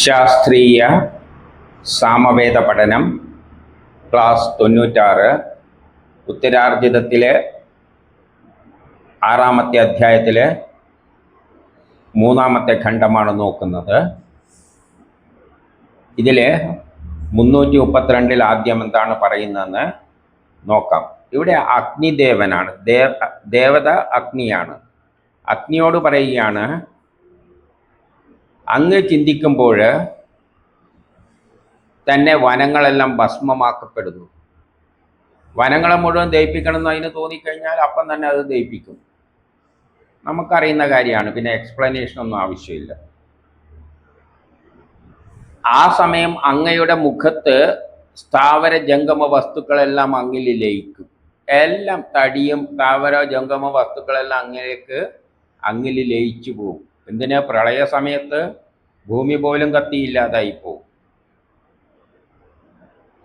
ശാസ്ത്രീയ സാമവേദ പഠനം ക്ലാസ് 96 ഉത്തരാർജിതത്തിലെ 6-ാമത്തെ അധ്യായത്തിലെ 3-ാമത്തെ ഖണ്ഡമാണ് നോക്കുന്നത്. ഇതിൽ 332 ആദ്യം എന്താണ് പറയുന്നതെന്ന് നോക്കാം. ഇവിടെ അഗ്നിദേവനാണ്, ദേവത അഗ്നിയാണ്. അഗ്നിയോട് പറയുകയാണ്, അങ്ങ് ചിന്തിക്കുമ്പോൾ തന്നെ വനങ്ങളെല്ലാം ഭസ്മമാക്കപ്പെടുന്നു. വനങ്ങളെ മുഴുവൻ ദഹിപ്പിക്കണമെന്ന് അതിന് തോന്നിക്കഴിഞ്ഞാൽ അപ്പം തന്നെ അത് ദഹിപ്പിക്കും. നമുക്കറിയുന്ന കാര്യമാണ്, പിന്നെ എക്സ്പ്ലനേഷൻ ഒന്നും ആവശ്യമില്ല. ആ സമയം അങ്ങയുടെ മുഖത്ത് സ്ഥാവര ജംഗമ വസ്തുക്കളെല്ലാം അങ്ങിൽ ലയിക്കും. എല്ലാം തടിയും സ്ഥാവര ജംഗമ വസ്തുക്കളെല്ലാം അങ്ങിൽ ലയിച്ചു പോകും. എന്തിനാ? പ്രളയ സമയത്ത് ഭൂമി പോലും കത്തിയില്ലാതായി പോകും.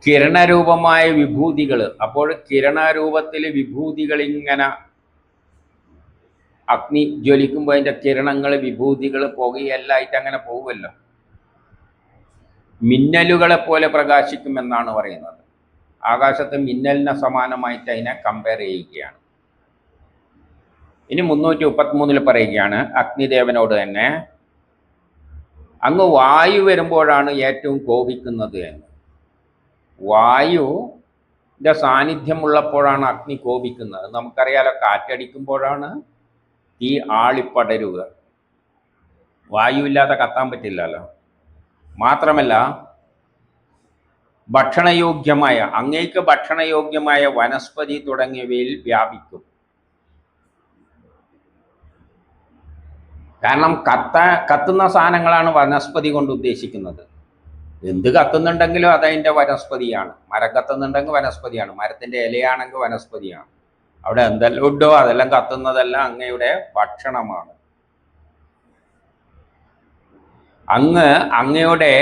കിരണരൂപമായ വിഭൂതികൾ, അപ്പോൾ കിരണരൂപത്തിൽ വിഭൂതികൾ ഇങ്ങനെ അഗ്നി ജ്വലിക്കുമ്പോൾ അതിൻ്റെ കിരണങ്ങൾ, വിഭൂതികൾ, പുകയെല്ലായിട്ട് അങ്ങനെ പോകുമല്ലോ. മിന്നലുകളെ പോലെ പ്രകാശിക്കുമെന്നാണ് പറയുന്നത്. ആകാശത്ത് മിന്നലിന് സമാനമായിട്ട് അതിനെ കമ്പയർ ചെയ്യുകയാണ്. ഇനി 333 പറയുകയാണ് അഗ്നിദേവനോട് തന്നെ, അങ്ങ് വായു വരുമ്പോഴാണ് ഏറ്റവും കോപിക്കുന്നത് എന്ന്. വായുവിൻ്റെ സാന്നിധ്യമുള്ളപ്പോഴാണ് അഗ്നി കോപിക്കുന്നത്. നമുക്കറിയാലോ, കാറ്റടിക്കുമ്പോഴാണ് തീ ആളിപ്പടരുക. വായുവില്ലാതെ കത്താൻ പറ്റില്ലല്ലോ. മാത്രമല്ല, അങ്ങേക്ക് ഭക്ഷണയോഗ്യമായ വനസ്പതി തുടങ്ങിയവയിൽ വ്യാപിക്കും. കാരണം കത്തുന്ന സാധനങ്ങളാണ് വനസ്പതി കൊണ്ട് ഉദ്ദേശിക്കുന്നത്. എന്ത് കത്തുന്നുണ്ടെങ്കിലും അതതിൻ്റെ വനസ്പതിയാണ്. മരം കത്തുന്നുണ്ടെങ്കിൽ വനസ്പതിയാണ്, മരത്തിൻ്റെ ഇലയാണെങ്കിൽ വനസ്പതിയാണ്. അവിടെ എന്തെല്ലാം ഉണ്ടോ അതെല്ലാം കത്തുന്നതെല്ലാം അങ്ങയുടെ ഭക്ഷണമാണ്. അങ്ങയുടെ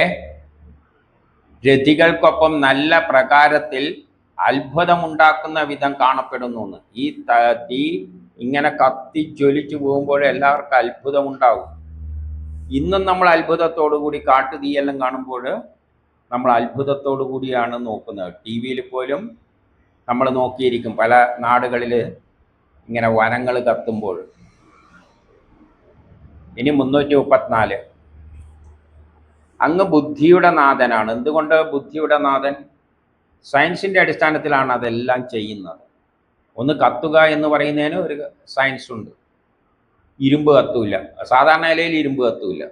രതികൾക്കൊപ്പം നല്ല പ്രകാരത്തിൽ അത്ഭുതമുണ്ടാക്കുന്ന വിധം കാണപ്പെടുന്നു. ഈ തീ ഇങ്ങനെ കത്തി ജ്വലിച്ചു പോകുമ്പോൾ എല്ലാവർക്കും അത്ഭുതമുണ്ടാകും. ഇന്നും നമ്മൾ അത്ഭുതത്തോടു കൂടി കാട്ടുതീയെല്ലാം കാണുമ്പോൾ നമ്മൾ അത്ഭുതത്തോടു കൂടിയാണ് നോക്കുന്നത്. ടി വിയിൽ പോലും നമ്മൾ നോക്കിയിരിക്കും പല നാടുകളിൽ ഇങ്ങനെ വനങ്ങൾ കത്തുമ്പോൾ. ഇനി 334, അങ്ങ് ബുദ്ധിയുടെ നാഥനാണ്. എന്തുകൊണ്ട് ബുദ്ധിയുടെ നാഥൻ? സയൻസിൻ്റെ അടിസ്ഥാനത്തിലാണ് അതെല്ലാം ചെയ്യുന്നത്. ഒന്ന് കത്തുക എന്ന് പറയുന്നതിന് ഒരു സയൻസ് ഉണ്ട്. ഇരുമ്പ് കത്തൂല, സാധാരണ നിലയിൽ ഇരുമ്പ് കത്തൂല,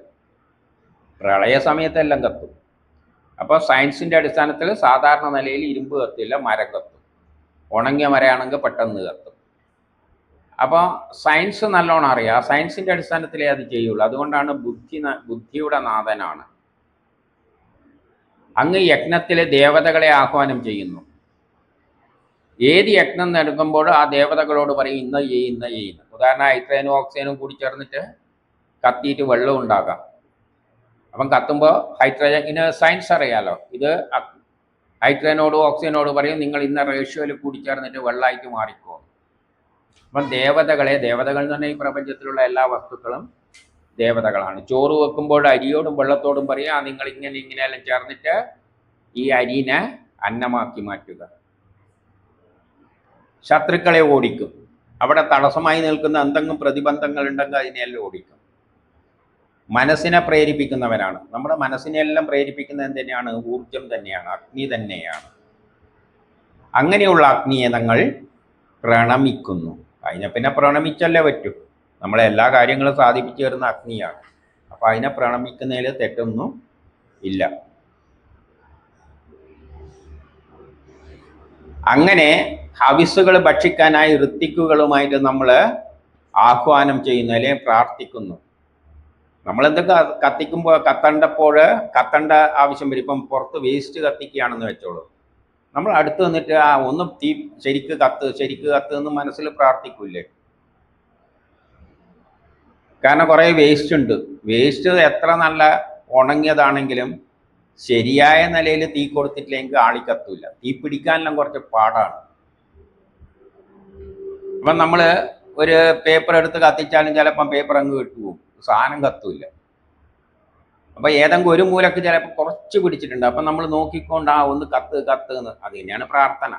പ്രളയ സമയത്തെല്ലാം കത്തും. അപ്പോൾ സയൻസിൻ്റെ അടിസ്ഥാനത്തിൽ സാധാരണ നിലയിൽ ഇരുമ്പ് കത്തില്ല, മരം കത്തും. ഉണങ്ങിയ മരമാണെങ്കിൽ പെട്ടെന്ന് കത്തും. അപ്പോൾ സയൻസ് നല്ലോണം അറിയാം, സയൻസിൻ്റെ അടിസ്ഥാനത്തിലേ അത് ചെയ്യുള്ളൂ. അതുകൊണ്ടാണ് ബുദ്ധിയുടെ നാഥനാണ്. അങ്ങ് യജ്ഞത്തിലെ ദേവതകളെ ആഹ്വാനം ചെയ്യുന്നു. ഏത് യജ്ഞം നടക്കുമ്പോഴും ആ ദേവതകളോട് പറയും ഇന്ന ചെയ്യുന്നു. ഉദാഹരണം, ഹൈഡ്രജനും ഓക്സിജനും കൂടി ചേർന്നിട്ട് കത്തിയിട്ട് വെള്ളം ഉണ്ടാകാം. അപ്പം കത്തുമ്പോൾ ഹൈഡ്രജൻ, സയൻസ് അറിയാലോ, ഇത് ഹൈഡ്രജനോടും ഓക്സിജനോട് പറയും നിങ്ങൾ ഇന്ന റേഷ്യോയിൽ കൂടി ചേർന്നിട്ട് വെള്ളമായിട്ട് മാറിക്കോ. അപ്പം ദേവതകൾ എന്ന് പറഞ്ഞാൽ ഈ പ്രപഞ്ചത്തിലുള്ള എല്ലാ വസ്തുക്കളും ദേവതകളാണ്. ചോറ് വെക്കുമ്പോൾ അരിയോടും വെള്ളത്തോടും പറയുക നിങ്ങൾ ഇങ്ങനെയെല്ലാം ചേർന്നിട്ട് ഈ അരിനെ അന്നമാക്കി മാറ്റുക. ശത്രുക്കളെ ഓടിക്കും. അവിടെ തടസ്സമായി നിൽക്കുന്ന എന്തെങ്കിലും പ്രതിബന്ധങ്ങൾ ഉണ്ടെങ്കിൽ അതിനെല്ലാം ഓടിക്കും. മനസ്സിനെ പ്രേരിപ്പിക്കുന്നവരാണ്. നമ്മുടെ മനസ്സിനെല്ലാം പ്രേരിപ്പിക്കുന്നത് തന്നെയാണ്, ഊർജം തന്നെയാണ്, അഗ്നി തന്നെയാണ്. അങ്ങനെയുള്ള അഗ്നിയെ ഞങ്ങൾ പ്രണമിക്കുന്നു. അതിനെ പിന്നെ പ്രണമിച്ചല്ലേ പറ്റൂ. നമ്മളെ എല്ലാ കാര്യങ്ങളും സാധിപ്പിച്ചു തരുന്ന അഗ്നിയാണ്. അപ്പോൾ അതിനെ പ്രണമിക്കുന്നതിൽ തെറ്റൊന്നും ഇല്ല. അങ്ങനെ ഹവിസ്സുകൾ ഭക്ഷിക്കാനായി ഋത്തിക്കുകളുമായിട്ട് നമ്മൾ ആഹ്വാനം ചെയ്യുന്നു, അല്ലെങ്കിൽ പ്രാർത്ഥിക്കുന്നു. നമ്മളെന്തൊക്കെ കത്തിക്കുമ്പോൾ കത്തേണ്ട ആവശ്യം വരും. ഇപ്പം പുറത്ത് വേസ്റ്റ് കത്തിക്കുകയാണെന്ന് വെച്ചോളൂ, നമ്മൾ അടുത്ത് നിന്നിട്ട് ഒന്ന് തീ ശരിക്ക് കത്ത് എന്ന് മനസ്സിൽ പ്രാർത്ഥിക്കൂലേ? കാരണം കുറേ വേസ്റ്റ് ഉണ്ട്. വേസ്റ്റ് എത്ര നല്ല ഉണങ്ങിയതാണെങ്കിലും ശരിയായ നിലയിൽ തീ കൊടുത്തിട്ടില്ലെങ്കിൽ ആളിക്കത്തൂല. തീ പിടിക്കാനെല്ലാം കുറച്ച് പാടാണ്. അപ്പം നമ്മൾ ഒരു പേപ്പർ എടുത്ത് കത്തിച്ചാലും ചിലപ്പം പേപ്പർ അങ്ങ് വിട്ടുപോകും, സാധനം കത്തൂല. അപ്പോൾ ഏതെങ്കിലും ഒരു മൂലക്ക് ചിലപ്പോൾ കുറച്ച് പിടിച്ചിട്ടുണ്ട്, അപ്പം നമ്മൾ നോക്കിക്കൊണ്ട് ഒന്ന് കത്ത് കത്ത് എന്ന്, അത് തന്നെയാണ് പ്രാർത്ഥന.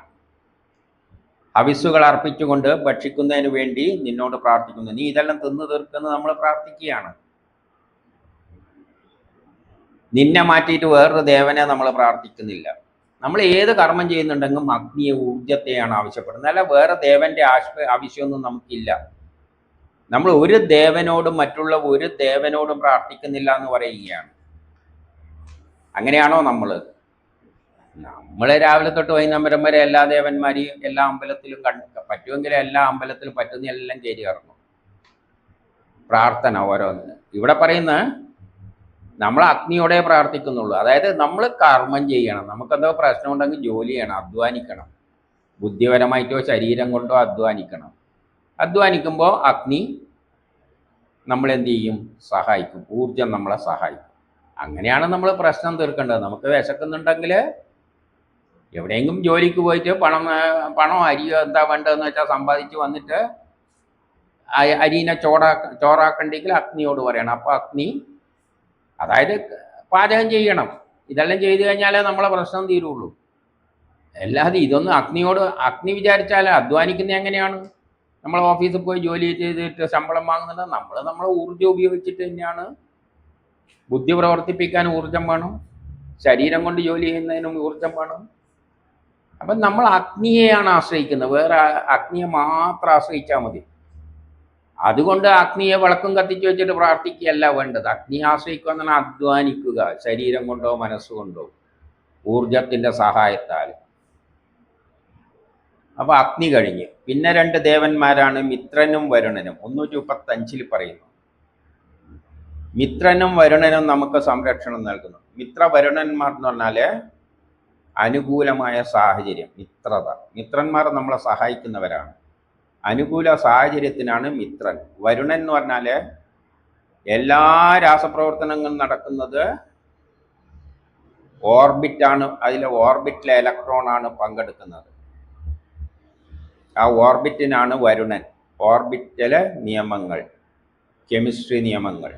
ഹവിസ്സുകൾ അർപ്പിച്ചുകൊണ്ട് ഭക്ഷിക്കുന്നതിന് വേണ്ടി നിന്നോട് പ്രാർത്ഥിക്കുന്നു, നീ ഇതെല്ലാം തിന്നു തീർക്കുന്നത് നമ്മൾ പ്രാർത്ഥിക്കുകയാണ്. നിന്നെ മാറ്റിയിട്ട് വേറൊരു ദേവനെ നമ്മൾ പ്രാർത്ഥിക്കുന്നില്ല. നമ്മൾ ഏത് കർമ്മം ചെയ്യുന്നുണ്ടെങ്കിലും അഗ്നിയെ, ഊർജത്തെയാണ് ആവശ്യപ്പെടുന്നത്, അല്ല വേറെ ദേവന്റെ ആവശ്യമൊന്നും നമുക്കില്ല. നമ്മൾ ഒരു ദേവനോടും മറ്റുള്ള ഒരു ദേവനോടും പ്രാർത്ഥിക്കുന്നില്ല എന്ന് പറയുകയാണ്. അങ്ങനെയാണോ നമ്മൾ രാവിലെ തൊട്ട് വൈകുന്നേരം വരെ എല്ലാ ദേവന്മാരെയും എല്ലാ അമ്പലത്തിലും പറ്റുമെങ്കിൽ എല്ലാ അമ്പലത്തിലും പറ്റുന്ന എല്ലാം കയറി ഇറങ്ങും പ്രാർത്ഥന ഓരോന്നിന്. ഇവിടെ പറയുന്ന നമ്മൾ അഗ്നിയോടെ പ്രാർത്ഥിക്കുന്നുള്ളൂ. അതായത് നമ്മൾ കർമ്മം ചെയ്യണം, നമുക്കെന്തോ പ്രശ്നം ഉണ്ടെങ്കിൽ ജോലി ചെയ്യണം, അധ്വാനിക്കണം, ബുദ്ധിപരമായിട്ടോ ശരീരം കൊണ്ടോ അധ്വാനിക്കണം. അധ്വാനിക്കുമ്പോൾ അഗ്നി നമ്മളെന്ത് ചെയ്യും? സഹായിക്കും, ഊർജം നമ്മളെ സഹായിക്കും. അങ്ങനെയാണ് നമ്മൾ പ്രശ്നം തീർക്കേണ്ടത്. നമുക്ക് വിശക്കുന്നുണ്ടെങ്കിൽ എവിടെയെങ്കിലും ജോലിക്ക് പോയിട്ട് പണം അരിയോ എന്താ വേണ്ടതെന്ന് വെച്ചാൽ സമ്പാദിച്ച് വന്നിട്ട് അരീനെ ചോറാക്കണ്ടെങ്കിൽ അഗ്നിയോട് പറയണം. അപ്പോൾ അഗ്നി, അതായത് പാചകം ചെയ്യണം. ഇതെല്ലാം ചെയ്തു കഴിഞ്ഞാലേ നമ്മളെ പ്രശ്നം തീരുള്ളൂ. അല്ലാതെ ഇതൊന്നും അഗ്നി വിചാരിച്ചാൽ അധ്വാനിക്കുന്നത് എങ്ങനെയാണ്? നമ്മൾ ഓഫീസിൽ പോയി ജോലി ചെയ്തിട്ട് ശമ്പളം വാങ്ങുന്നത് നമ്മളെ ഊർജ്ജം ഉപയോഗിച്ചിട്ട് തന്നെയാണ്. ബുദ്ധി പ്രവർത്തിപ്പിക്കാൻ ഊർജം വേണം, ശരീരം കൊണ്ട് ജോലി ചെയ്യുന്നതിനും ഊർജം വേണം. അപ്പം നമ്മൾ അഗ്നിയെയാണ് ആശ്രയിക്കുന്നത്, വേറെ അഗ്നിയെ മാത്രം ആശ്രയിച്ചാൽ മതി. അതുകൊണ്ട് അഗ്നിയെ വിളക്കും കത്തിച്ച് വെച്ചിട്ട് പ്രാർത്ഥിക്കുകയല്ല വേണ്ടത്. അഗ്നിയെ ആശ്രയിക്കുക എന്ന് പറഞ്ഞാൽ അധ്വാനിക്കുക, ശരീരം കൊണ്ടോ മനസ്സുകൊണ്ടോ ഊർജത്തിൻ്റെ സഹായത്താൽ. അപ്പോൾ അഗ്നി കഴിഞ്ഞ് പിന്നെ രണ്ട് ദേവന്മാരാണ് മിത്രനും വരുണനും. 135 പറയുന്നു, മിത്രനും വരുണനും നമുക്ക് സംരക്ഷണം നൽകുന്നു. വരുണന്മാർ എന്ന് പറഞ്ഞാൽ അനുകൂലമായ സാഹചര്യം, മിത്രന്മാർ നമ്മളെ സഹായിക്കുന്നവരാണ്. അനുകൂല സാഹചര്യത്തിനാണ് മിത്രൻ. വരുണൻ എന്ന് പറഞ്ഞാൽ എല്ലാ രാസപ്രവർത്തനങ്ങളും നടക്കുന്നത് ഓർബിറ്റാണ്, അതിലെ ഓർബിറ്റിലെ ഇലക്ട്രോണാണ് പങ്കെടുക്കുന്നത്. ആ ഓർബിറ്റിനാണ് വരുണൻ. ഓർബിറ്റിലെ നിയമങ്ങൾ, കെമിസ്ട്രി നിയമങ്ങൾ,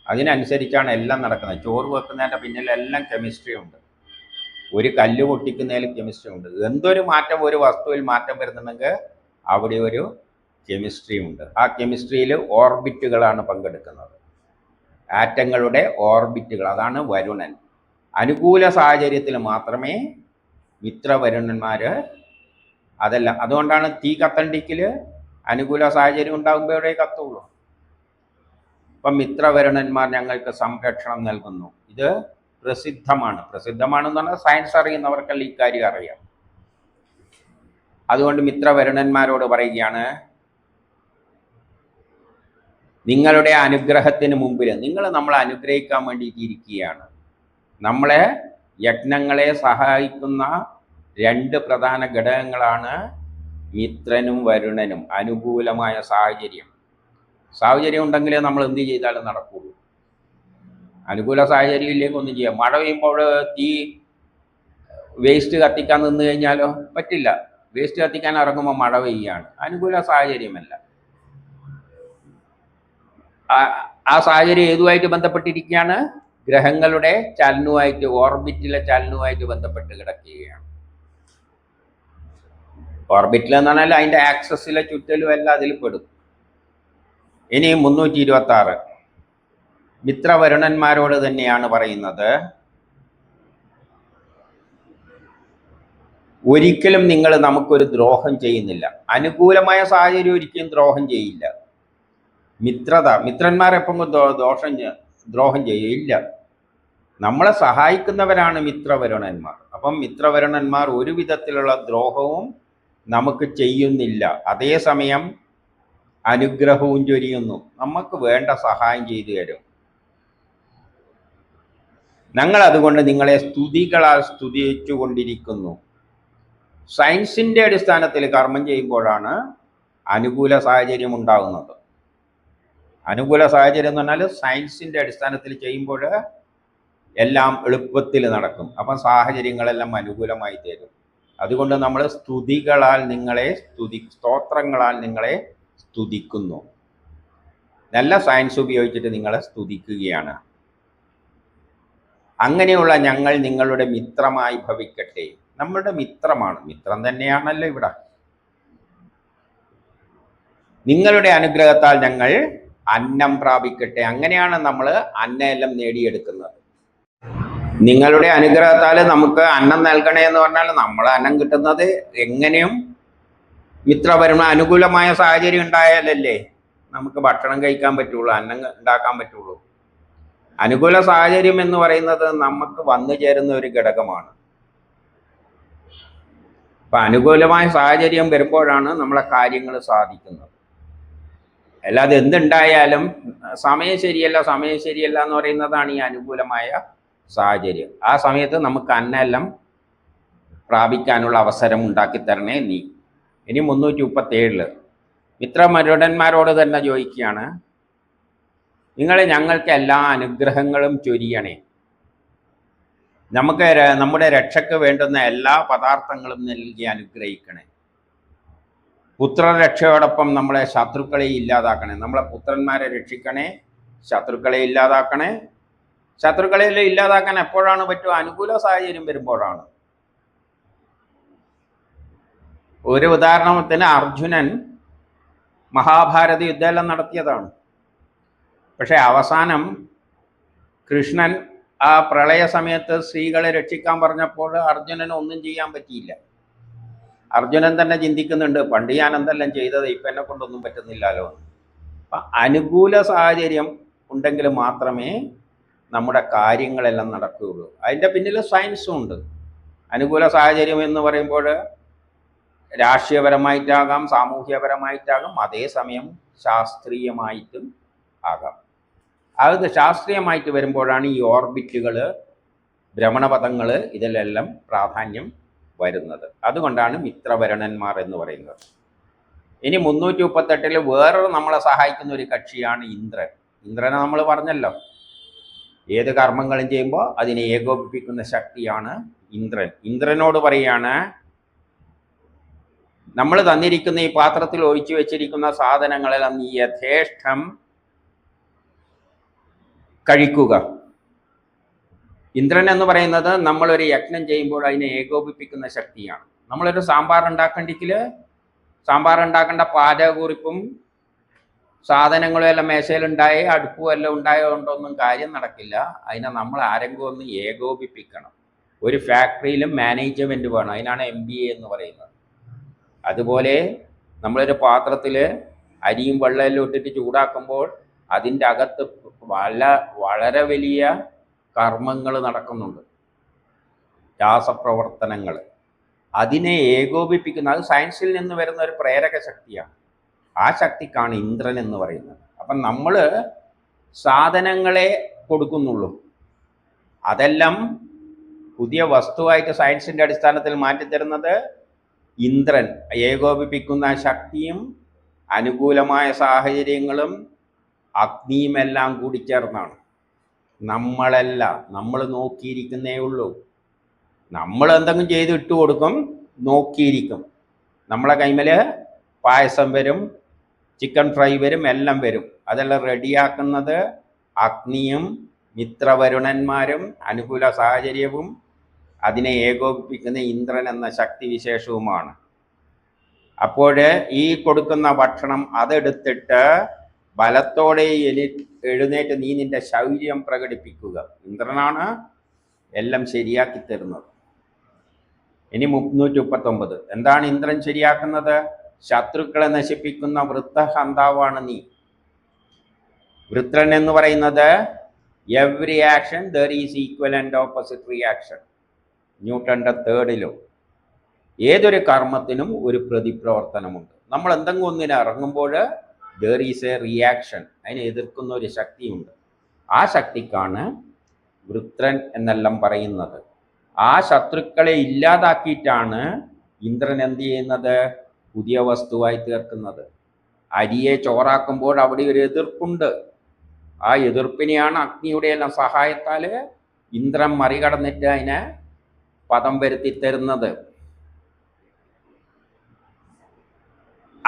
അതിനനുസരിച്ചാണ് എല്ലാം നടക്കുന്നത്. ചോറ് വെക്കുന്നതിൻ്റെ പിന്നിലെല്ലാം കെമിസ്ട്രി ഉണ്ട്. ഒരു കല്ല് പൊട്ടിക്കുന്നതിൽ കെമിസ്ട്രി ഉണ്ട്. എന്തൊരു മാറ്റം ഒരു വസ്തുവിൽ മാറ്റം വരുന്നുണ്ടെങ്കിൽ അവിടെ ഒരു കെമിസ്ട്രി ഉണ്ട്. ആ കെമിസ്ട്രിയിൽ ഓർബിറ്റുകളാണ് പങ്കെടുക്കുന്നത്, ആറ്റങ്ങളുടെ ഓർബിറ്റുകൾ. അതാണ് വരുണൻ. അനുകൂല സാഹചര്യത്തിൽ മാത്രമേ മിത്രവരുണന്മാർ, അതല്ല, അതുകൊണ്ടാണ് തീ കത്തണ്ടിക്കിൽ അനുകൂല സാഹചര്യം ഉണ്ടാകുമ്പോഴേ കത്തുള്ളൂ. അപ്പം മിത്രവരുണന്മാർ ഞങ്ങൾക്ക് സംരക്ഷണം നൽകുന്നു. ഇത് പ്രസിദ്ധമാണെന്ന് പറഞ്ഞാൽ സയൻസ് അറിയുന്നവർക്കെല്ലാം ഇക്കാര്യം അറിയാം. അതുകൊണ്ട് മിത്രവരുണന്മാരോട് പറയുകയാണ്, നിങ്ങളുടെ അനുഗ്രഹത്തിന് മുമ്പിൽ നിങ്ങൾ നമ്മളെ അനുഗ്രഹിക്കാൻ വേണ്ടിയിട്ടിരിക്കുകയാണ്. നമ്മളെ യജ്ഞങ്ങളെ സഹായിക്കുന്ന രണ്ട് പ്രധാന ഘടകങ്ങളാണ് മിത്രനും വരുണനും. അനുകൂലമായ സാഹചര്യം ഉണ്ടെങ്കിലേ നമ്മൾ എന്ത് ചെയ്താലും നടക്കുള്ളൂ. അനുകൂല സാഹചര്യം ഇല്ലെങ്കിൽ ഒന്നും ചെയ്യാം. മഴ പെയ്യുമ്പോൾ തീ വേസ്റ്റ് കത്തിക്കാൻ നിന്ന് കഴിഞ്ഞാലോ പറ്റില്ല. വേസ്റ്റ് കത്തിക്കാൻ ഇറങ്ങുമ്പോൾ മഴ പെയ്യാണ്, അനുകൂല സാഹചര്യമല്ല. ആ സാഹചര്യം ഏതുമായിട്ട് ബന്ധപ്പെട്ടിരിക്കുകയാണ്? ഗ്രഹങ്ങളുടെ ചലനവുമായിട്ട്, ഓർബിറ്റിലെ ചലനവുമായിട്ട് ബന്ധപ്പെട്ട് കിടക്കുകയാണ്. ഓർബിറ്റിൽ എന്ന് പറഞ്ഞാൽ അതിൻ്റെ ആക്സസിലെ ചുറ്റലും എല്ലാം അതിൽ പെടും. ഇനി 326 മിത്രവരുണന്മാരോട് തന്നെയാണ് പറയുന്നത്, ഒരിക്കലും നിങ്ങൾ നമുക്കൊരു ദ്രോഹം ചെയ്യുന്നില്ല. അനുകൂലമായ സാഹചര്യം ഒരിക്കലും ദ്രോഹം ചെയ്യില്ല. മിത്രന്മാരെപ്പം ദ്രോഹം ചെയ്യില്ല. നമ്മളെ സഹായിക്കുന്നവരാണ് മിത്രവരുണന്മാർ. അപ്പം മിത്രവരുണന്മാർ ഒരു വിധത്തിലുള്ള ദ്രോഹവും നമുക്ക് ചെയ്യുന്നില്ല. അതേസമയം അനുഗ്രഹവും ചൊരിയുന്നു, നമുക്ക് വേണ്ട സഹായം ചെയ്തു തരും. ഞങ്ങൾ അതുകൊണ്ട് നിങ്ങളെ സ്തുതികളാൽ സ്തുതിച്ചു കൊണ്ടിരിക്കുന്നു. സയൻസിൻ്റെ അടിസ്ഥാനത്തിൽ കർമ്മം ചെയ്യുമ്പോഴാണ് അനുകൂല സാഹചര്യം ഉണ്ടാകുന്നത്. അനുകൂല സാഹചര്യം എന്ന് പറഞ്ഞാൽ സയൻസിൻ്റെ അടിസ്ഥാനത്തിൽ ചെയ്യുമ്പോൾ എല്ലാം എളുപ്പത്തിൽ നടക്കും. അപ്പം സാഹചര്യങ്ങളെല്ലാം അനുകൂലമായി തരും. അതുകൊണ്ട് നമ്മൾ സ്തോത്രങ്ങളാൽ നിങ്ങളെ സ്തുതിക്കുന്നു. നല്ല സയൻസ് ഉപയോഗിച്ചിട്ട് നിങ്ങളെ സ്തുതിക്കുകയാണ്. അങ്ങനെയുള്ള ഞങ്ങൾ നിങ്ങളുടെ മിത്രമായി ഭവിക്കട്ടെ. നമ്മളുടെ മിത്രമാണ്, മിത്രം തന്നെയാണല്ലോ ഇവിടെ. നിങ്ങളുടെ അനുഗ്രഹത്താൽ ഞങ്ങൾ അന്നം പ്രാപിക്കട്ടെ. അങ്ങനെയാണ് നമ്മൾ അന്നമെല്ലാം നേടിയെടുക്കുന്നത്. നിങ്ങളുടെ അനുഗ്രഹത്താൽ നമുക്ക് അന്നം നൽകണേ എന്ന് പറഞ്ഞാൽ നമ്മൾ അന്നം കിട്ടുന്നത് എങ്ങനെയും മിത്രപരമായ അനുകൂലമായ സാഹചര്യം ഉണ്ടായാലല്ലേ നമുക്ക് ഭക്ഷണം കഴിക്കാൻ പറ്റുള്ളൂ, അന്നം ഉണ്ടാക്കാൻ പറ്റുള്ളൂ. അനുകൂല സാഹചര്യം എന്ന് പറയുന്നത് നമുക്ക് വന്നു ചേരുന്ന ഒരു ഘടകമാണ്. അപ്പൊ അനുകൂലമായ സാഹചര്യം വരുമ്പോഴാണ് നമ്മളെ കാര്യങ്ങൾ സാധിക്കുന്നത്. അല്ലാതെ എന്തുണ്ടായാലും സമയം ശരിയല്ല എന്ന് പറയുന്നതാണ് ഈ അനുകൂലമായ സാഹചര്യം. ആ സമയത്ത് നമുക്ക് അന്നെല്ലാം പ്രാപിക്കാനുള്ള അവസരം ഉണ്ടാക്കി തരണേ നീ. ഇനി 337 മിത്രമരുടന്മാരോട് തന്നെ ചോദിക്കുകയാണ്, നിങ്ങൾ ഞങ്ങൾക്ക് എല്ലാ അനുഗ്രഹങ്ങളും ചൊരിയണേ, നമുക്ക് നമ്മുടെ രക്ഷയ്ക്ക് വേണ്ടുന്ന എല്ലാ പദാർത്ഥങ്ങളും നൽകി അനുഗ്രഹിക്കണേ. പുത്രരക്ഷയോടൊപ്പം നമ്മളെ ശത്രുക്കളെ ഇല്ലാതാക്കണേ. നമ്മളെ പുത്രന്മാരെ രക്ഷിക്കണേ, ശത്രുക്കളെ ഇല്ലാതാക്കണേ. ശത്രുക്കളെ ഇല്ലാതാക്കാൻ എപ്പോഴാണ് പറ്റുക? അനുകൂല സാഹചര്യം വരുമ്പോഴാണ്. ഒരു ഉദാഹരണത്തിന് അർജുനൻ മഹാഭാരത യുദ്ധമെല്ലാം നടത്തിയതാണ്. പക്ഷെ അവസാനം കൃഷ്ണൻ ആ പ്രളയ സമയത്ത് സ്ത്രീകളെ രക്ഷിക്കാൻ പറഞ്ഞപ്പോൾ അർജുനന് ഒന്നും ചെയ്യാൻ പറ്റിയില്ല. അർജുനൻ തന്നെ ചിന്തിക്കുന്നുണ്ട്, പണ്ട് ഞാൻ എന്തെല്ലാം ചെയ്തത്, ഇപ്പം എന്നെ കൊണ്ടൊന്നും പറ്റുന്നില്ലല്ലോ. അപ്പം അനുകൂല സാഹചര്യം ഉണ്ടെങ്കിൽ മാത്രമേ നമ്മുടെ കാര്യങ്ങളെല്ലാം നടക്കുകയുള്ളൂ. അതിൻ്റെ പിന്നിൽ സയൻസും ഉണ്ട്. അനുകൂല സാഹചര്യം എന്ന് പറയുമ്പോൾ രാഷ്ട്രീയപരമായിട്ടാകാം, സാമൂഹ്യപരമായിട്ടാകാം, അതേസമയം ശാസ്ത്രീയമായിട്ടും ആകാം. അത് ശാസ്ത്രീയമായിട്ട് വരുമ്പോഴാണ് ഈ ഓർബിറ്റുകൾ, ഭ്രമണപഥങ്ങൾ, ഇതിലെല്ലാം പ്രാധാന്യം വരുന്നത്. അതുകൊണ്ടാണ് മിത്രവരുണന്മാർ എന്ന് പറയുന്നത്. ഇനി 338 വേറൊരു നമ്മളെ സഹായിക്കുന്ന ഒരു കക്ഷിയാണ് ഇന്ദ്രൻ. ഇന്ദ്രനെ നമ്മൾ പറഞ്ഞല്ലോ, ഏത് കർമ്മങ്ങളും ചെയ്യുമ്പോൾ അതിനെ ഏകോപിപ്പിക്കുന്ന ശക്തിയാണ് ഇന്ദ്രൻ. ഇന്ദ്രനോട് പറയാണ്, നമ്മൾ തന്നിരിക്കുന്ന ഈ പാത്രത്തിൽ ഒഴിച്ചു വെച്ചിരിക്കുന്ന സാധനങ്ങളെല്ലാം നീ യഥേഷ്ടം കഴിക്കുക. ഇന്ദ്രൻ എന്ന് പറയുന്നത് നമ്മളൊരു യജ്ഞം ചെയ്യുമ്പോൾ അതിനെ ഏകോപിപ്പിക്കുന്ന ശക്തിയാണ്. നമ്മളൊരു സാമ്പാർ ഉണ്ടാക്കണ്ടെങ്കിൽ സാമ്പാർ ഉണ്ടാക്കേണ്ട പാചകക്കുറിപ്പും സാധനങ്ങളും എല്ലാം മേശയിലുണ്ടായി അടുപ്പും എല്ലാം ഉണ്ടായതുകൊണ്ടൊന്നും കാര്യം നടക്കില്ല. അതിനെ നമ്മൾ ആരെങ്കിലും ഒന്ന് ഏകോപിപ്പിക്കണം. ഒരു ഫാക്ടറിയിലും മാനേജ്മെൻറ്റ് വേണം. അതിനാണ് MBA എന്ന് പറയുന്നത്. അതുപോലെ നമ്മളൊരു പാത്രത്തിൽ അരിയും വെള്ളമെല്ലാം ഇട്ടിട്ട് ചൂടാക്കുമ്പോൾ അതിൻ്റെ അകത്ത് വളരെ വലിയ കർമ്മങ്ങൾ നടക്കുന്നുണ്ട്, രാസപ്രവർത്തനങ്ങൾ. അതിനെ ഏകോപിപ്പിക്കുന്ന, അത് സയൻസിൽ നിന്ന് വരുന്ന ഒരു പ്രേരക ശക്തിയാണ്. ആ ശക്തിക്കാണ് ഇന്ദ്രൻ എന്ന് പറയുന്നത്. അപ്പം നമ്മൾ സാധനങ്ങളെ കൊടുക്കുന്നുള്ളൂ, അതെല്ലാം പുതിയ വസ്തുവായിട്ട് സയൻസിൻ്റെ അടിസ്ഥാനത്തിൽ മാറ്റിത്തരുന്നത് ഇന്ദ്രൻ. ഏകോപിപ്പിക്കുന്ന ശക്തിയും അനുകൂലമായ സാഹചര്യങ്ങളും അഗ്നിയുമെല്ലാം കൂടി ചേർന്നാണ്. നമ്മളല്ല, നമ്മൾ നോക്കിയിരിക്കുന്നേ ഉള്ളൂ. നമ്മൾ എന്തെങ്കിലും ചെയ്ത് ഇട്ട് കൊടുക്കും, നോക്കിയിരിക്കും. നമ്മളെ കൈമേൽ പായസം വരും, ചിക്കൻ ഫ്രൈ വരും, എല്ലാം വരും. അതെല്ലാം റെഡിയാക്കുന്നത് അഗ്നിയും മിത്രവരുണന്മാരും അനുകൂല സാഹചര്യവും അതിനെ ഏകോപിപ്പിക്കുന്ന ഇന്ദ്രൻ എന്ന ശക്തിവിശേഷവുമാണ്. അപ്പോൾ ഈ കൊടുക്കുന്ന ഭക്ഷണം അതെടുത്തിട്ട് ബലത്തോടെ എഴുന്നേറ്റ് നീ നിന്റെ ശൗര്യം പ്രകടിപ്പിക്കുക. ഇന്ദ്രനാണ് എല്ലാം ശരിയാക്കി തരുന്നത്. ഇനി 339 എന്താണ് ഇന്ദ്രൻ ശരിയാക്കുന്നത്? ശത്രുക്കളെ നശിപ്പിക്കുന്ന വൃത്തഹന്താവാണ് നീ. വൃത്രൻ എന്ന് പറയുന്നത് every action there is equal and opposite reaction. ന്യൂട്ടന്റെ 3rd ലോ. ഏതൊരു കർമ്മത്തിനും ഒരു പ്രതിപ്രവർത്തനമുണ്ട്. നമ്മൾ എന്തെങ്കിലും ഒന്നിനെ ഇറങ്ങുമ്പോൾ ദർ ഈസ് എ റിയാക്ഷൻ, അതിനെ എതിർക്കുന്ന ഒരു ശക്തിയുണ്ട്. ആ ശക്തിക്കാണ് വൃത്രൻ എന്നെല്ലാം പറയുന്നത്. ആ ശത്രുക്കളെ ഇല്ലാതാക്കിയിട്ടാണ് ഇന്ദ്രൻ എന്ത് ചെയ്യുന്നത്? പുതിയ വസ്തുവായി തീർക്കുന്നത്. അരിയെ ചോറാക്കുമ്പോൾ അവിടെ ഒരു എതിർപ്പുണ്ട്. ആ എതിർപ്പിനെയാണ് അഗ്നിയുടെ എല്ലാം സഹായത്താൽ ഇന്ദ്രൻ മറികടന്നിട്ട് അതിനെ പദം വരുത്തി തരുന്നത്.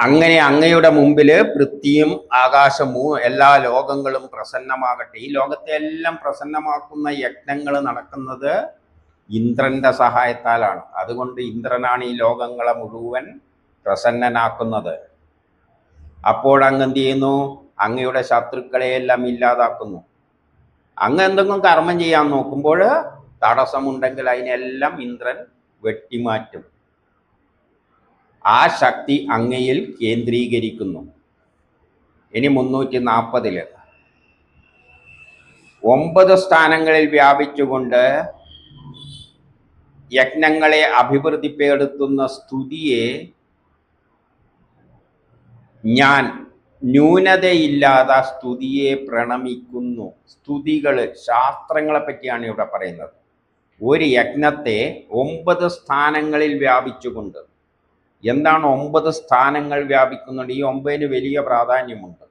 അങ്ങനെ അങ്ങയുടെ മുമ്പിൽ പൃഥ്വിയും ആകാശവും എല്ലാ ലോകങ്ങളും പ്രസന്നമാകട്ടെ. ഈ ലോകത്തെ എല്ലാം പ്രസന്നമാക്കുന്ന യജ്ഞങ്ങൾ നടക്കുന്നത് ഇന്ദ്രന്റെ സഹായത്താലാണ്. അതുകൊണ്ട് ഇന്ദ്രനാണ് ഈ ലോകങ്ങളെ മുഴുവൻ പ്രസന്നനാക്കുന്നത്. അപ്പോൾ അങ്ങ് എന്ത് ചെയ്യുന്നു? അങ്ങയുടെ ശത്രുക്കളെയെല്ലാം ഇല്ലാതാക്കുന്നു. അങ്ങ് എന്തെങ്കിലും കർമ്മം ചെയ്യാൻ നോക്കുമ്പോൾ തടസ്സമുണ്ടെങ്കിൽ അതിനെല്ലാം ഇന്ദ്രൻ വെട്ടിമാറ്റും. ആ ശക്തി അങ്ങയിൽ കേന്ദ്രീകരിക്കുന്നു. ഇനി 340 9 സ്ഥാനങ്ങളിൽ വ്യാപിച്ചുകൊണ്ട് യജ്ഞങ്ങളെ അഭിവൃദ്ധിപ്പെടുത്തുന്ന സ്തുതിയെ ഞാൻ ന്യൂനതയില്ലാതെ സ്തുതിയെ പ്രണമിക്കുന്നു. സ്തുതികൾ ശാസ്ത്രങ്ങളെ പറ്റിയാണ് ഇവിടെ പറയുന്നത്. ഒരു യജ്ഞത്തെ 9 സ്ഥാനങ്ങളിൽ വ്യാപിച്ചുകൊണ്ട്. എന്താണ് 9 സ്ഥാനങ്ങൾ വ്യാപിക്കുന്നുണ്ട്? ഈ 9ന് വലിയ പ്രാധാന്യമുണ്ട്.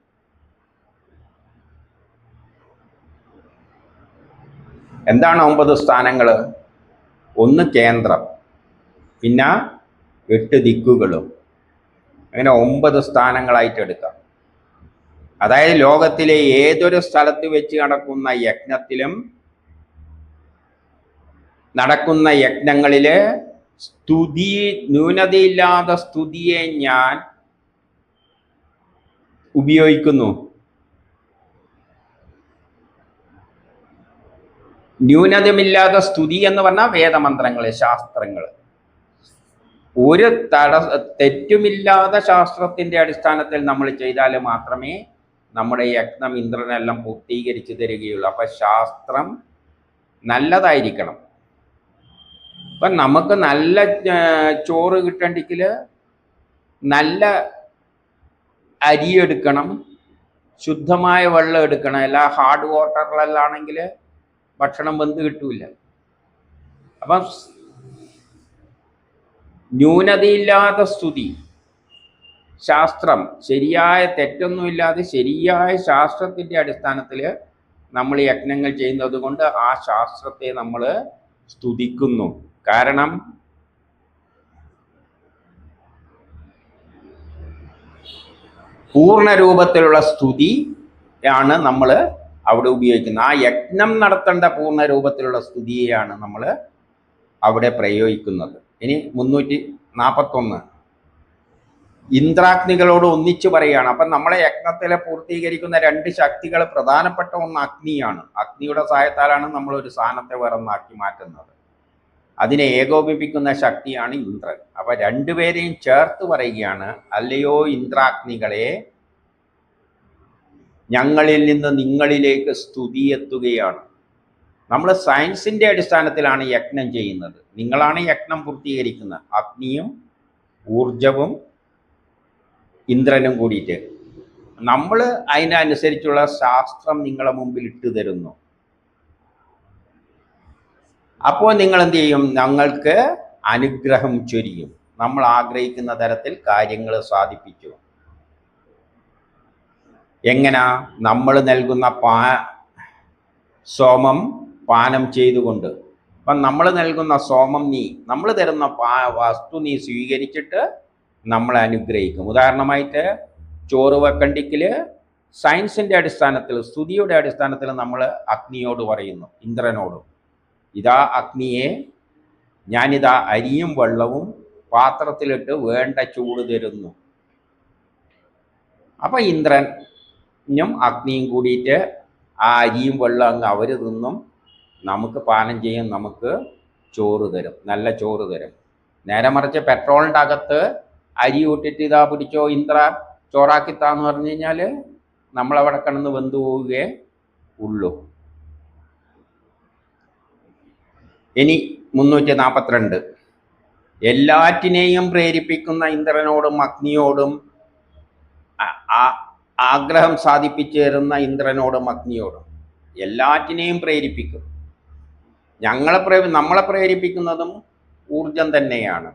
എന്താണ് 9 സ്ഥാനങ്ങൾ? ഒന്ന് കേന്ദ്രം, പിന്നെ 8 ദിക്കുകളും, അങ്ങനെ 9 സ്ഥാനങ്ങളായിട്ട് എടുക്കാം. അതായത് ലോകത്തിലെ ഏതൊരു സ്ഥലത്ത് വെച്ച് നടക്കുന്ന യജ്ഞങ്ങളില് സ്തുതി, ന്യൂനതയില്ലാത്ത സ്തുതിയെ ഞാൻ ഉപയോഗിക്കുന്നു. ന്യൂനതമില്ലാത്ത സ്തുതി എന്ന് പറഞ്ഞാൽ വേദമന്ത്രങ്ങള്, ശാസ്ത്രങ്ങള്. ഒരു തെറ്റുമില്ലാതെ ശാസ്ത്രത്തിന്റെ അടിസ്ഥാനത്തിൽ നമ്മൾ ചെയ്താൽ മാത്രമേ നമ്മുടെ യജ്ഞം ഇന്ദ്രനെല്ലാം പൂർത്തീകരിച്ചു തരികയുള്ളൂ. അപ്പൊ ശാസ്ത്രം നല്ലതായിരിക്കണം. ഇപ്പൊ നമുക്ക് നല്ല ചോറ് കിട്ടണ്ടെങ്കിൽ നല്ല അരി എടുക്കണം, ശുദ്ധമായ വെള്ളം എടുക്കണം. എല്ലാ ഹാർഡ് വാട്ടറിലെല്ലാണെങ്കിൽ ഭക്ഷണം വെന്ത് കിട്ടൂല. അപ്പം ന്യൂനതയില്ലാത്ത സ്തുതി, ശാസ്ത്രം, ശരിയായ തെറ്റൊന്നുമില്ലാതെ ശരിയായ ശാസ്ത്രത്തിന്റെ അടിസ്ഥാനത്തിൽ നമ്മൾ യജ്ഞങ്ങൾ ചെയ്യുന്നത് കൊണ്ട് ആ ശാസ്ത്രത്തെ നമ്മൾ സ്തുതിക്കുന്നു. കാരണം പൂർണ്ണ രൂപത്തിലുള്ള സ്തുതിയാണ് നമ്മൾ അവിടെ ഉപയോഗിക്കുന്നത്. ആ യജ്ഞം നടത്തേണ്ട പൂർണ്ണ രൂപത്തിലുള്ള സ്തുതിയെയാണ് നമ്മൾ അവിടെ പ്രയോഗിക്കുന്നത്. ഇനി 341 ഇന്ദ്രാഗ്നികളോട് ഒന്നിച്ചു പറയുകയാണ്. അപ്പം നമ്മളെ യജ്ഞത്തിലെ പൂർത്തീകരിക്കുന്ന 2 ശക്തികൾ, പ്രധാനപ്പെട്ട ഒന്ന് അഗ്നിയാണ്. അഗ്നിയുടെ സഹായത്താലാണ് നമ്മൾ ഒരു സാധനത്തെ വേറൊന്നാക്കി മാറ്റുന്നത്. അതിനെ ഏകോപിപ്പിക്കുന്ന ശക്തിയാണ് ഇന്ദ്രൻ. അപ്പൊ രണ്ടുപേരെയും ചേർത്ത് പറയുകയാണ്, അല്ലയോ ഇന്ദ്രാഗ്നികളെ, ഞങ്ങളിൽ നിന്ന് നിങ്ങളിലേക്ക് സ്തുതി എത്തുകയാണ്. നമ്മൾ സയൻസിന്റെ അടിസ്ഥാനത്തിലാണ് യജ്ഞം ചെയ്യുന്നത്. നിങ്ങളാണ് യജ്ഞം പൂർത്തീകരിക്കുന്നത്. അഗ്നിയും ഊർജവും ഇന്ദ്രനും കൂടിയിട്ട് നമ്മൾ അതിനനുസരിച്ചുള്ള ശാസ്ത്രം നിങ്ങളെ മുമ്പിൽ ഇട്ടു തരുന്നു. അപ്പോൾ നിങ്ങൾ എന്ത് ചെയ്യും? ഞങ്ങൾക്ക് അനുഗ്രഹം ചൊരിയും. നമ്മൾ ആഗ്രഹിക്കുന്ന തരത്തിൽ കാര്യങ്ങൾ സാധിപ്പിച്ചു. എങ്ങനാ? നമ്മൾ നൽകുന്ന സോമം പാനം ചെയ്തുകൊണ്ട്. അപ്പം നമ്മൾ നൽകുന്ന സോമം നമ്മൾ തരുന്ന വസ്തു നീ സ്വീകരിച്ചിട്ട് നമ്മളെ അനുഗ്രഹിക്കും. ഉദാഹരണമായിട്ട് ചോറ് വെക്കണ്ടിക്കിൽ സയൻസിന്റെ അടിസ്ഥാനത്തിൽ, സ്തുതിയുടെ അടിസ്ഥാനത്തിൽ നമ്മൾ അഗ്നിയോട് പറയുന്നു, ഇന്ദ്രനോടും, ഇതാ അഗ്നിയെ, ഞാനിതാ അരിയും വെള്ളവും പാത്രത്തിലിട്ട് വേണ്ട ചൂട് തരുന്നു. അപ്പം ഇന്ദ്രനും അഗ്നിയും കൂടിയിട്ട് ആ അരിയും വെള്ളം അങ്ങ് അവർ തിന്നും, നമുക്ക് പാനം ചെയ്യും, നമുക്ക് ചോറ് തരും, നല്ല ചോറ് തരും. നേരെ മറിച്ച് പെട്രോളിൻ്റെ അകത്ത് അരി ഇട്ടിട്ട് ഇതാ പിടിച്ചോ ഇന്ദ്ര ചോറാക്കിത്താന്ന് പറഞ്ഞു കഴിഞ്ഞാൽ നമ്മളവിടെ കിടന്ന് വെന്തു പോവുകയേ ഉള്ളൂ. ഇനി 342 എല്ലാറ്റിനെയും പ്രേരിപ്പിക്കുന്ന ഇന്ദ്രനോടും അഗ്നിയോടും, ആഗ്രഹം സാധിപ്പിച്ചു തരുന്ന ഇന്ദ്രനോടും അഗ്നിയോടും എല്ലാറ്റിനെയും പ്രേരിപ്പിക്കും. നമ്മളെ പ്രേരിപ്പിക്കുന്നതും ഊർജം തന്നെയാണ്.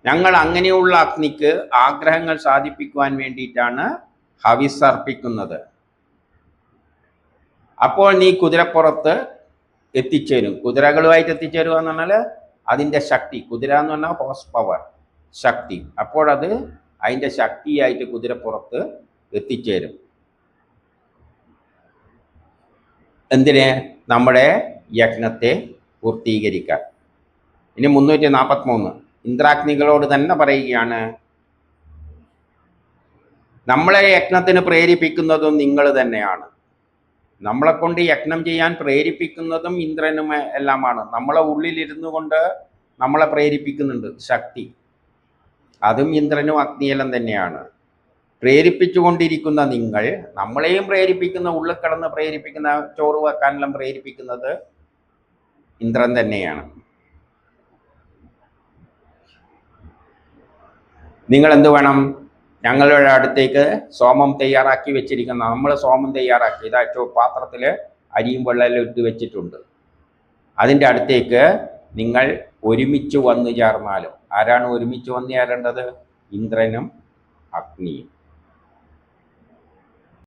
ഞങ്ങൾ അങ്ങനെയുള്ള അഗ്നിക്ക് ആഗ്രഹങ്ങൾ സാധിപ്പിക്കുവാൻ വേണ്ടിയിട്ടാണ് ഹവിസ് അർപ്പിക്കുന്നത്. അപ്പോൾ നീ കുതിരപ്പുറത്ത് എത്തിച്ചേരും. കുതിരകളുമായിട്ട് എത്തിച്ചേരുക എന്ന് പറഞ്ഞാൽ അതിൻ്റെ ശക്തി. കുതിര എന്ന് പറഞ്ഞാൽ ഹോഴ്സ് പവർ, ശക്തി. അപ്പോഴത് അതിൻ്റെ ശക്തിയായിട്ട് കുതിരപ്പുറത്ത് എത്തിച്ചേരും. എന്തിന്? നമ്മുടെ യജ്ഞത്തെ പൂർത്തീകരിക്കാൻ. ഇനി 343 ഇന്ദ്രാഗ്നികളോട് തന്നെ പറയുകയാണ്, നമ്മളെ യജ്ഞത്തിന് പ്രേരിപ്പിക്കുന്നതും നിങ്ങൾ തന്നെയാണ്. നമ്മളെ കൊണ്ട് യജ്ഞം ചെയ്യാൻ പ്രേരിപ്പിക്കുന്നതും ഇന്ദ്രനും എല്ലാമാണ്. നമ്മളെ ഉള്ളിലിരുന്നു കൊണ്ട് നമ്മളെ പ്രേരിപ്പിക്കുന്നുണ്ട് ശക്തി, അതും ഇന്ദ്രനും അഗ്നിയെല്ലാം തന്നെയാണ്. പ്രേരിപ്പിച്ചുകൊണ്ടിരിക്കുന്ന നിങ്ങൾ, നമ്മളെയും പ്രേരിപ്പിക്കുന്ന, ഉള്ളിൽ കിടന്ന് പ്രേരിപ്പിക്കുന്ന, ചോറ് വെക്കാനെല്ലാം പ്രേരിപ്പിക്കുന്നത് ഇന്ദ്രൻ തന്നെയാണ്. നിങ്ങൾ എന്ത് വേണം? ഞങ്ങളുടെ അടുത്തേക്ക് സോമം തയ്യാറാക്കി വെച്ചിരിക്കുന്ന, നമ്മൾ സോമം തയ്യാറാക്കി ഇതാ പാത്രത്തിൽ അരിയും വെള്ളമെല്ലാം ഇട്ട് വെച്ചിട്ടുണ്ട്. അതിൻ്റെ അടുത്തേക്ക് നിങ്ങൾ ഒരുമിച്ച് വന്നു ചേർന്നാലും. ആരാണ് ഒരുമിച്ച് വന്നു ചേരേണ്ടത്? ഇന്ദ്രനും അഗ്നിയും.